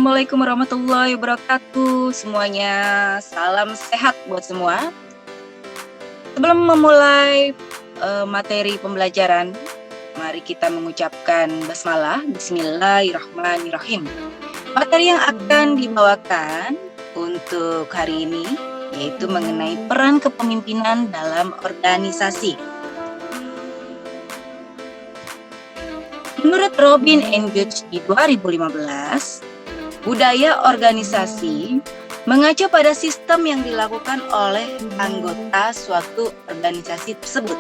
Assalamualaikum warahmatullahi wabarakatuh semuanya. Salam sehat buat semua. Sebelum memulai materi pembelajaran, mari kita mengucapkan basmalah. Bismillahirrahmanirrahim. Materi yang akan dibawakan untuk hari ini yaitu mengenai peran kepemimpinan dalam organisasi. Menurut Robin Engage di 2015, budaya organisasi mengacu pada sistem yang dilakukan oleh anggota suatu organisasi tersebut,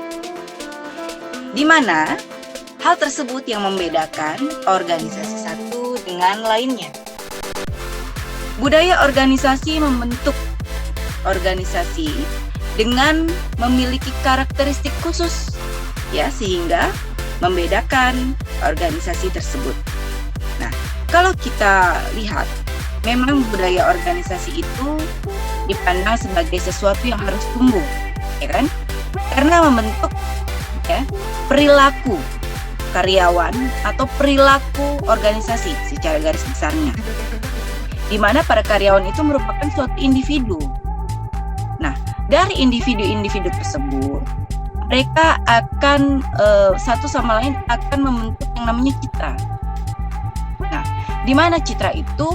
di mana hal tersebut yang membedakan organisasi satu dengan lainnya. Budaya organisasi membentuk organisasi dengan memiliki karakteristik khusus, ya, sehingga membedakan organisasi tersebut. Nah, kalau kita lihat, memang budaya organisasi itu dipandang sebagai sesuatu yang harus tumbuh, ya kan? Karena membentuk ya perilaku karyawan atau perilaku organisasi secara garis besarnya, di mana para karyawan itu merupakan suatu individu. Nah, dari individu-individu tersebut, mereka akan satu sama lain akan membentuk yang namanya citra. Nah, di mana citra itu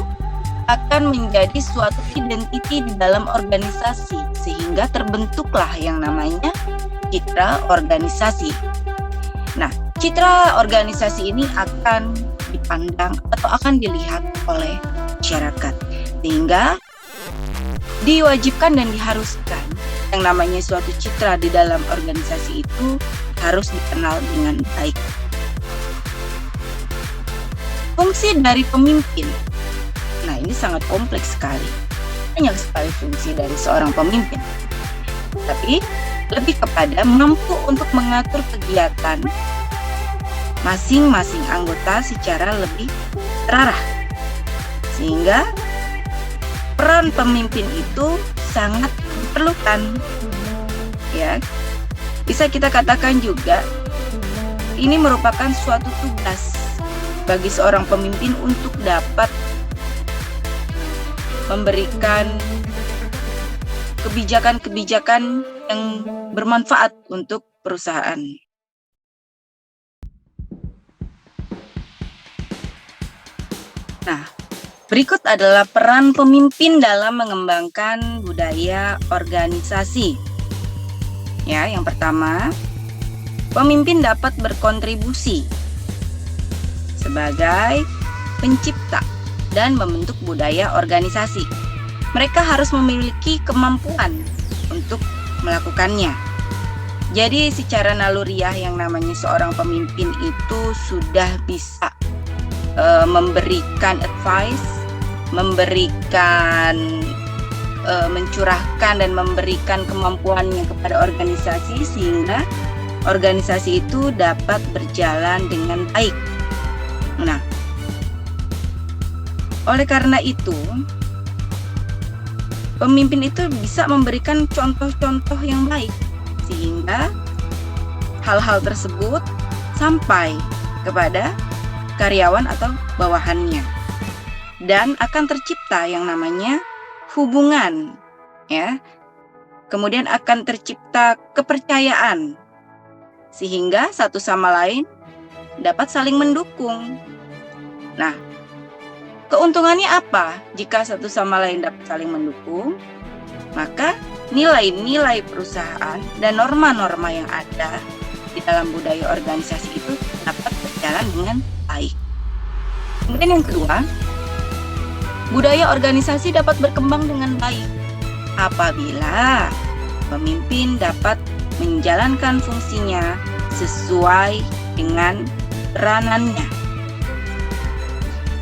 akan menjadi suatu identiti di dalam organisasi, sehingga terbentuklah yang namanya citra organisasi. Nah, citra organisasi ini akan dipandang atau akan dilihat oleh masyarakat, sehingga diwajibkan dan diharuskan yang namanya suatu citra di dalam organisasi itu harus dikenal dengan baik. Fungsi dari pemimpin. Nah, ini sangat kompleks sekali. Banyak sekali fungsi dari seorang pemimpin. Tapi lebih kepada mampu untuk mengatur kegiatan masing-masing anggota secara lebih terarah. Sehingga peran pemimpin itu sangat diperlukan, ya. Bisa kita katakan juga ini merupakan suatu tugas bagi seorang pemimpin untuk dapat memberikan kebijakan-kebijakan yang bermanfaat untuk perusahaan. Nah, berikut adalah peran pemimpin dalam mengembangkan budaya organisasi. Ya, yang pertama, pemimpin dapat berkontribusi sebagai pencipta dan membentuk budaya organisasi. Mereka harus memiliki kemampuan untuk melakukannya. Jadi secara naluriah yang namanya seorang pemimpin itu sudah bisa memberikan advice, mencurahkan dan memberikan kemampuannya kepada organisasi sehingga organisasi itu dapat berjalan dengan baik. Nah, oleh karena itu, pemimpin itu bisa memberikan contoh-contoh yang baik sehingga hal-hal tersebut sampai kepada karyawan atau bawahannya. Dan akan tercipta yang namanya hubungan, ya. Kemudian akan tercipta kepercayaan sehingga satu sama lain dapat saling mendukung. Nah, keuntungannya apa jika satu sama lain dapat saling mendukung? Maka nilai-nilai perusahaan dan norma-norma yang ada di dalam budaya organisasi itu dapat berjalan dengan baik. Kemudian yang kedua, budaya organisasi dapat berkembang dengan baik apabila pemimpin dapat menjalankan fungsinya sesuai dengan peranannya.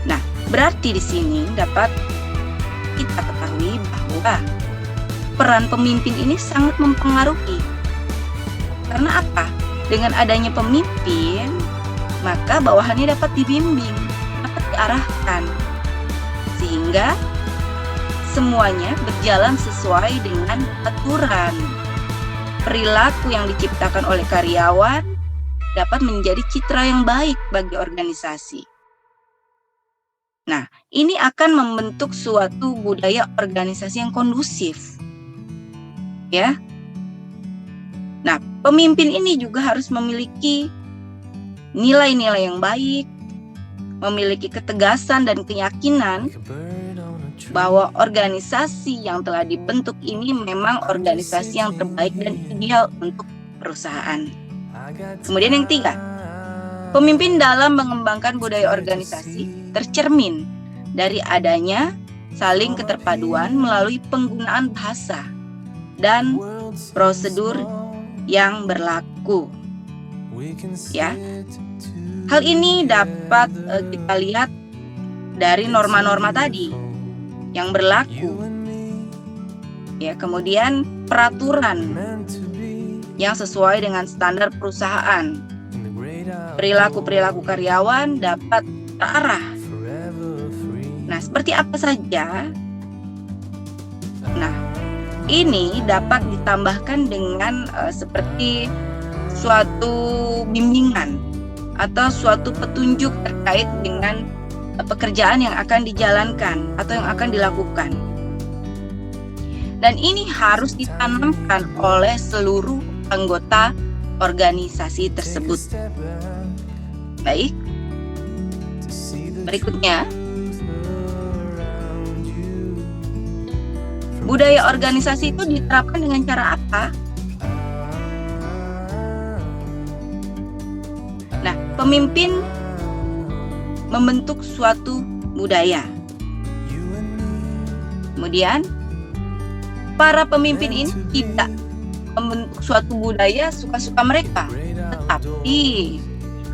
Nah, berarti di sini dapat kita ketahui bahwa peran pemimpin ini sangat mempengaruhi. Karena apa? Dengan adanya pemimpin, maka bawahannya dapat dibimbing, dapat diarahkan, sehingga semuanya berjalan sesuai dengan aturan. Perilaku yang diciptakan oleh karyawan dapat menjadi citra yang baik bagi organisasi. Nah, ini akan membentuk suatu budaya organisasi yang kondusif. Ya. Nah, pemimpin ini juga harus memiliki nilai-nilai yang baik, memiliki ketegasan dan keyakinan bahwa organisasi yang telah dibentuk ini memang organisasi yang terbaik dan ideal untuk perusahaan. Kemudian yang ketiga, pemimpin dalam mengembangkan budaya organisasi tercermin dari adanya saling keterpaduan melalui penggunaan bahasa dan prosedur yang berlaku. Ya, hal ini dapat kita lihat dari norma-norma tadi yang berlaku. Ya, kemudian peraturan yang sesuai dengan standar perusahaan. Perilaku-perilaku karyawan dapat terarah. Nah, seperti apa saja? Nah, ini dapat ditambahkan dengan seperti suatu bimbingan atau suatu petunjuk terkait dengan pekerjaan yang akan dijalankan atau yang akan dilakukan. Dan ini harus ditanamkan oleh seluruh anggota organisasi tersebut. Baik. Berikutnya, budaya organisasi itu diterapkan dengan cara apa? Nah, pemimpin membentuk suatu budaya. Kemudian, para pemimpin ini tidak membentuk suatu budaya suka-suka mereka, tetapi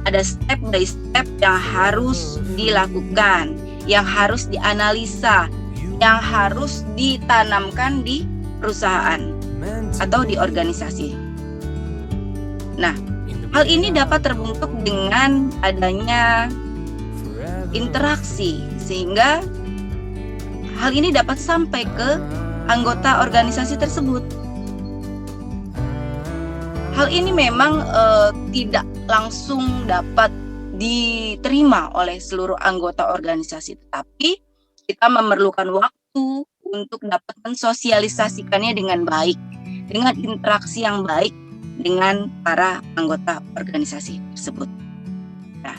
ada step by step yang harus dilakukan, yang harus dianalisa, yang harus ditanamkan di perusahaan atau di organisasi. Nah, hal ini dapat terbentuk dengan adanya interaksi, sehingga hal ini dapat sampai ke anggota organisasi tersebut. Hal ini memang tidak langsung dapat diterima oleh seluruh anggota organisasi, tetapi kita memerlukan waktu untuk dapat mensosialisasikannya dengan baik, dengan interaksi yang baik dengan para anggota organisasi tersebut. Nah,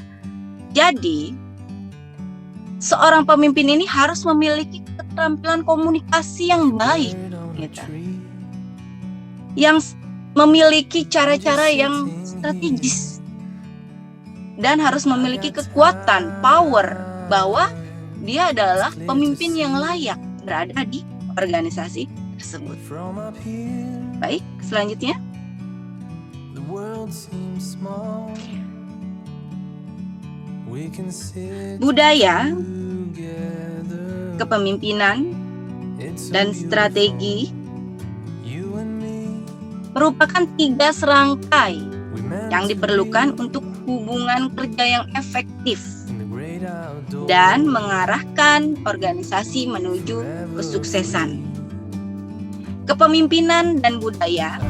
jadi seorang pemimpin ini harus memiliki keterampilan komunikasi yang baik, gitu. Yang memiliki cara-cara yang strategis dan harus memiliki kekuatan, power, bahwa dia adalah pemimpin yang layak berada di organisasi tersebut. Baik, selanjutnya. Budaya, kepemimpinan, dan strategi merupakan 3 serangkai yang diperlukan untuk hubungan kerja yang efektif dan mengarahkan organisasi menuju kesuksesan. Kepemimpinan dan budaya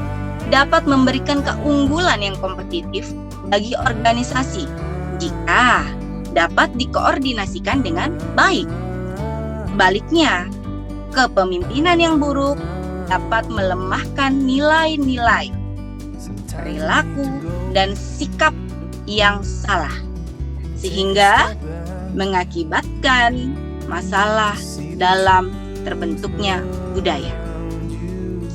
dapat memberikan keunggulan yang kompetitif bagi organisasi jika dapat dikoordinasikan dengan baik. Sebaliknya, kepemimpinan yang buruk dapat melemahkan nilai-nilai, perilaku, dan sikap yang salah, sehingga mengakibatkan masalah dalam terbentuknya budaya,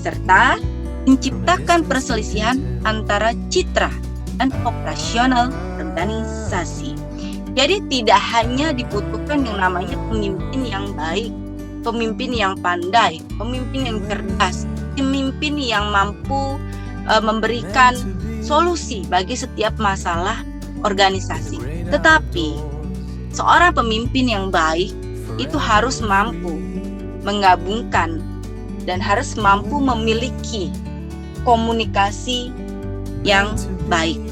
serta menciptakan perselisihan antara citra dan operasional organisasi. Jadi tidak hanya dibutuhkan yang namanya pemimpin yang baik, pemimpin yang pandai, pemimpin yang cerdas, pemimpin yang mampu memberikan solusi bagi setiap masalah organisasi. Tetapi seorang pemimpin yang baik itu harus mampu menggabungkan dan harus mampu memiliki komunikasi yang baik,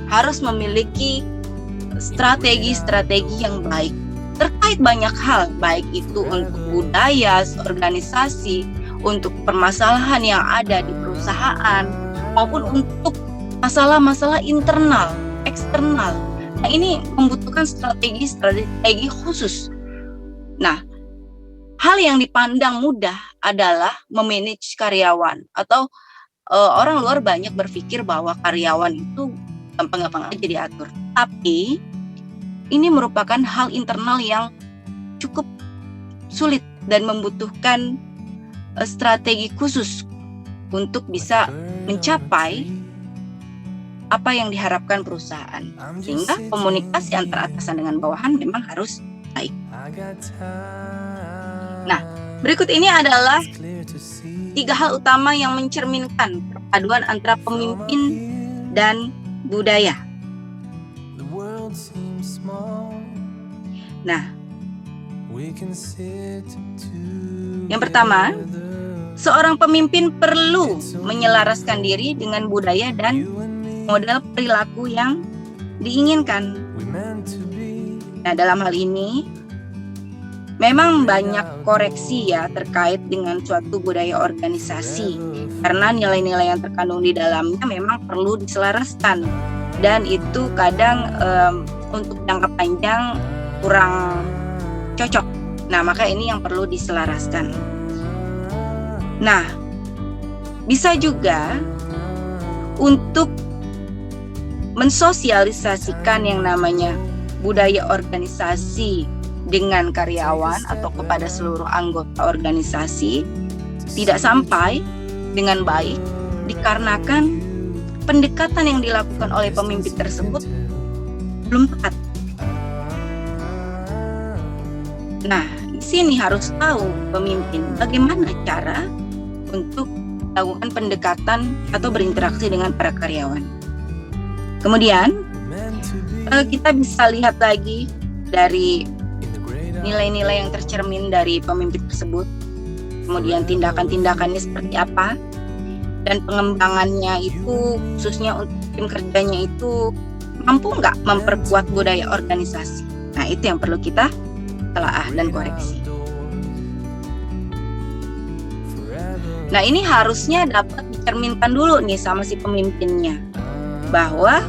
harus memiliki strategi-strategi yang baik terkait banyak hal, baik itu untuk budaya organisasi, untuk permasalahan yang ada di perusahaan, maupun untuk masalah-masalah internal, eksternal. Nah, ini membutuhkan strategi khusus Nah, hal yang dipandang mudah adalah memanage karyawan, atau orang luar banyak berpikir bahwa karyawan itu gampang-gampang aja diatur. Tapi ini merupakan hal internal yang cukup sulit dan membutuhkan strategi khusus untuk bisa mencapai apa yang diharapkan perusahaan. Sehingga komunikasi antara atasan dengan bawahan memang harus baik. Nah, berikut ini adalah 3 hal utama yang mencerminkan perpaduan antara pemimpin dan budaya. Nah, yang pertama, seorang pemimpin perlu menyelaraskan diri dengan budaya dan model perilaku yang diinginkan. Nah, dalam hal ini memang banyak koreksi ya terkait dengan suatu budaya organisasi, karena nilai-nilai yang terkandung di dalamnya memang perlu diselaraskan, dan itu kadang untuk jangka panjang kurang cocok. Nah, maka ini yang perlu diselaraskan. Nah, bisa juga untuk mensosialisasikan yang namanya budaya organisasi dengan karyawan atau kepada seluruh anggota organisasi tidak sampai dengan baik dikarenakan pendekatan yang dilakukan oleh pemimpin tersebut belum tepat. Nah, di sini harus tahu pemimpin bagaimana cara untuk melakukan pendekatan atau berinteraksi dengan para karyawan. Kemudian kita bisa lihat lagi dari nilai-nilai yang tercermin dari pemimpin tersebut, kemudian tindakan-tindakannya seperti apa, dan pengembangannya itu khususnya untuk tim kerjanya itu mampu nggak memperkuat budaya organisasi. Nah, itu yang perlu kita telaah dan koreksi. Nah, ini harusnya dapat dicerminkan dulu nih sama si pemimpinnya, bahwa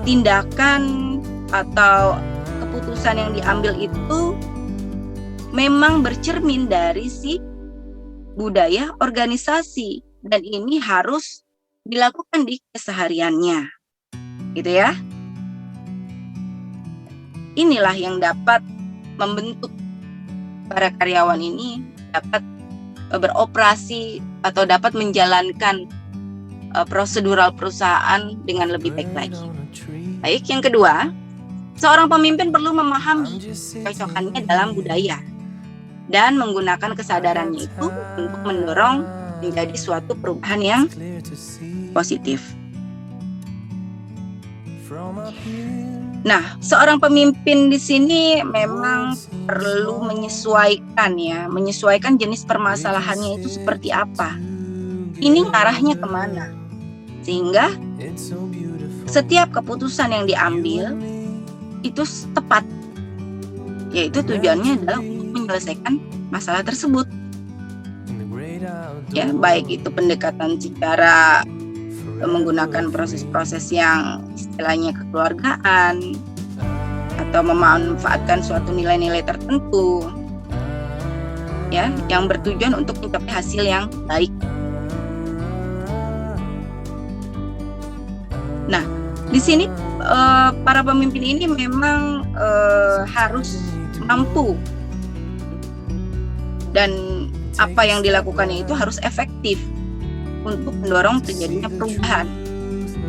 tindakan atau keputusan yang diambil itu memang bercermin dari si budaya organisasi, dan ini harus dilakukan di kesehariannya, gitu ya. Inilah yang dapat membentuk para karyawan ini dapat beroperasi atau dapat menjalankan prosedural perusahaan dengan lebih baik lagi. Baik, yang kedua, seorang pemimpin perlu memahami kecocokannya dalam budaya dan menggunakan kesadarannya itu untuk mendorong menjadi suatu perubahan yang positif. Nah, seorang pemimpin di sini memang perlu menyesuaikan jenis permasalahannya itu seperti apa. Ini arahnya kemana? Sehingga setiap keputusan yang diambil itu tepat, yaitu tujuannya adalah untuk menyelesaikan masalah tersebut. Ya, baik itu pendekatan secara menggunakan proses-proses yang istilahnya kekeluargaan atau memanfaatkan suatu nilai-nilai tertentu, ya, yang bertujuan untuk mencapai hasil yang baik. Nah, di sini para pemimpin ini memang harus mampu, dan apa yang dilakukannya itu harus efektif untuk mendorong terjadinya perubahan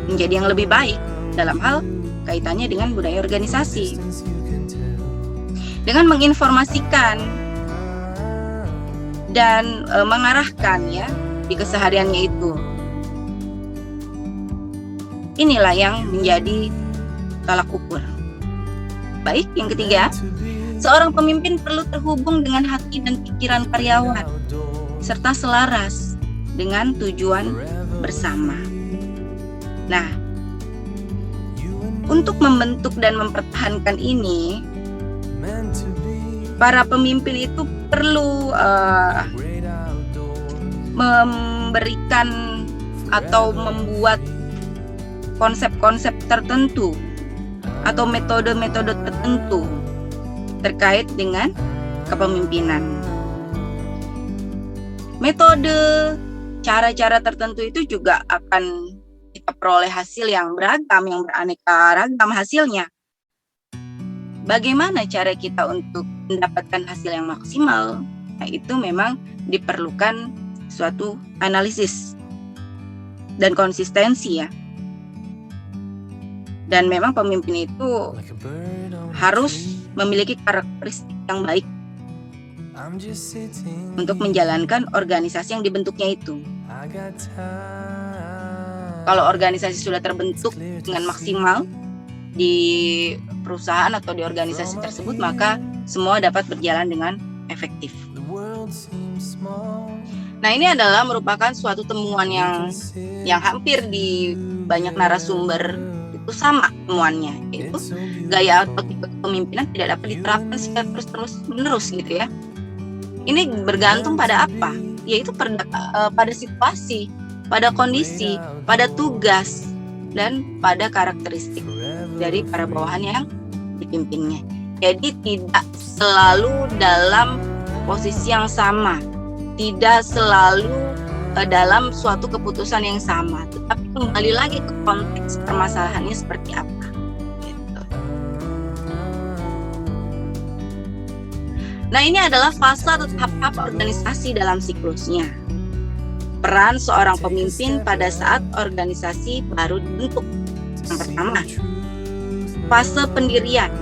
menjadi yang lebih baik dalam hal kaitannya dengan budaya organisasi. Dengan menginformasikan dan mengarahkan ya di kesehariannya itu. Inilah yang menjadi tolak ukur. Baik, yang ketiga, seorang pemimpin perlu terhubung dengan hati dan pikiran karyawan serta selaras dengan tujuan bersama. Nah, untuk membentuk dan mempertahankan ini, para pemimpin itu perlu memberikan atau membuat konsep-konsep tertentu atau metode-metode tertentu terkait dengan kepemimpinan. Metode, cara-cara tertentu itu juga akan kita peroleh hasil yang beragam, yang beraneka ragam hasilnya. Bagaimana cara kita untuk mendapatkan hasil yang maksimal? Nah, itu memang diperlukan suatu analisis dan konsistensi ya. Dan memang pemimpin itu harus memiliki karakteristik yang baik untuk menjalankan organisasi yang dibentuknya itu. Kalau organisasi sudah terbentuk dengan maksimal di perusahaan atau di organisasi tersebut, maka semua dapat berjalan dengan efektif. Nah, ini adalah merupakan suatu temuan yang hampir di banyak narasumber itu sama temuannya, yaitu gaya atau tipe kepemimpinan tidak dapat diterapkan secara terus-menerus gitu ya. Ini bergantung pada apa? Yaitu pada situasi, pada kondisi, pada tugas, dan pada karakteristik dari para bawahan yang dipimpinnya. Jadi tidak selalu dalam posisi yang sama, tidak selalu dalam suatu keputusan yang sama, tetapi kembali lagi ke konteks permasalahannya seperti apa. Gitu. Nah, ini adalah fase atau tahap organisasi dalam siklusnya. Peran seorang pemimpin pada saat organisasi baru dibentuk. Yang pertama, fase pendirian.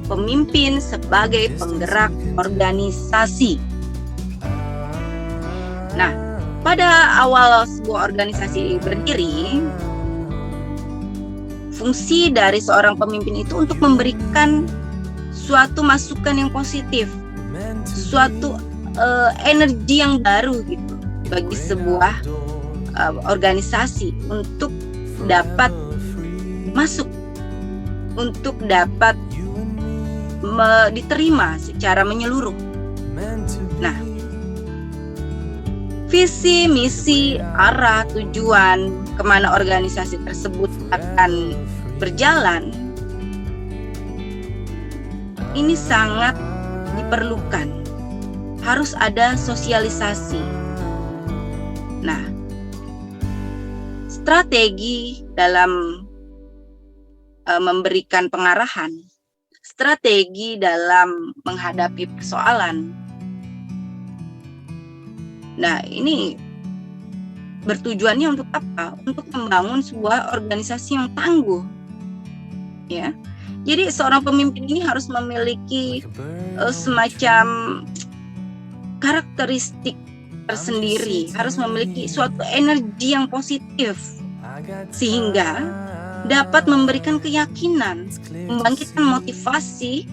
Pemimpin sebagai penggerak organisasi. Nah, pada awal sebuah organisasi berdiri, fungsi dari seorang pemimpin itu untuk memberikan suatu masukan yang positif, suatu energi yang baru gitu bagi sebuah organisasi untuk dapat masuk, untuk dapat diterima secara menyeluruh. Nah, visi, misi, arah, tujuan kemana organisasi tersebut akan berjalan, ini sangat diperlukan. Harus ada sosialisasi. Nah, strategi dalam memberikan pengarahan, strategi dalam menghadapi persoalan. Nah, ini bertujuannya untuk apa? Untuk membangun sebuah organisasi yang tangguh. Ya. Jadi seorang pemimpin ini harus memiliki semacam karakteristik tersendiri, harus memiliki suatu energi yang positif sehingga dapat memberikan keyakinan, membangkitkan motivasi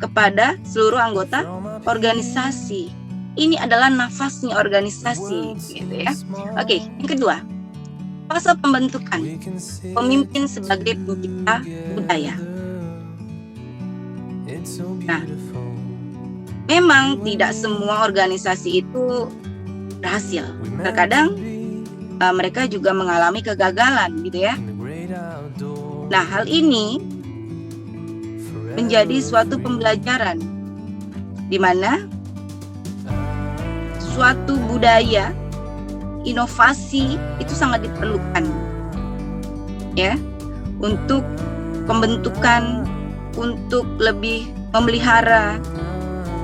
kepada seluruh anggota organisasi. Ini adalah nafasnya organisasi, gitu ya. Oke, yang kedua, fase pembentukan pemimpin sebagai pencipta budaya. Nah, memang tidak semua organisasi itu berhasil. Terkadang mereka juga mengalami kegagalan, gitu ya. Nah, hal ini menjadi suatu pembelajaran di mana suatu budaya, inovasi itu sangat diperlukan ya, untuk pembentukan, untuk lebih memelihara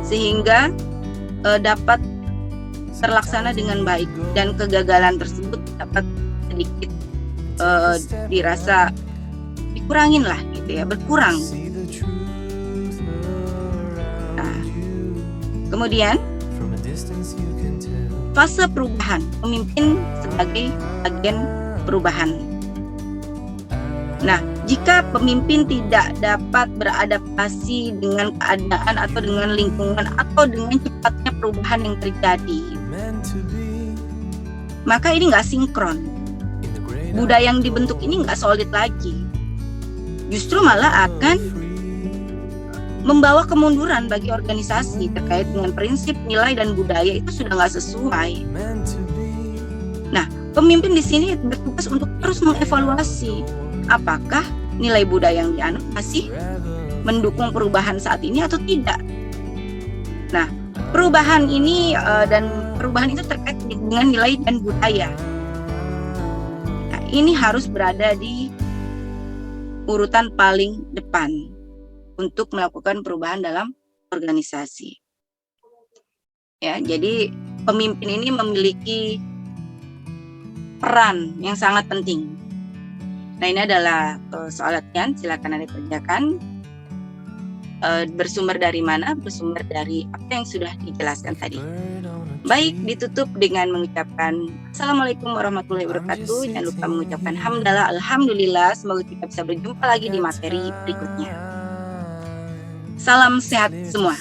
sehingga dapat terlaksana dengan baik dan kegagalan tersebut dapat sedikit dirasa dikurangin lah gitu ya, berkurang. Nah, kemudian fase perubahan, pemimpin sebagai agen perubahan. Nah, jika pemimpin tidak dapat beradaptasi dengan keadaan atau dengan lingkungan atau dengan cepatnya perubahan yang terjadi, maka ini nggak sinkron. Budaya yang dibentuk ini nggak solid lagi. Justru malah akan membawa kemunduran bagi organisasi terkait dengan prinsip, nilai, dan budaya itu sudah nggak sesuai. Nah, pemimpin di sini bertugas untuk terus mengevaluasi apakah nilai budaya yang dianut masih mendukung perubahan saat ini atau tidak. Nah, perubahan ini dan perubahan itu terkait dengan nilai dan budaya. Nah, ini harus berada di urutan paling depan untuk melakukan perubahan dalam organisasi. Ya, jadi pemimpin ini memiliki peran yang sangat penting. Nah, ini adalah soal latihan, silakan Anda kerjakan. Bersumber dari mana? Bersumber dari apa yang sudah dijelaskan tadi. Baik, ditutup dengan mengucapkan Assalamualaikum warahmatullahi wabarakatuh. Jangan lupa mengucapkan hamdalah, alhamdulillah. Semoga kita bisa berjumpa lagi di materi berikutnya. Salam sehat semua.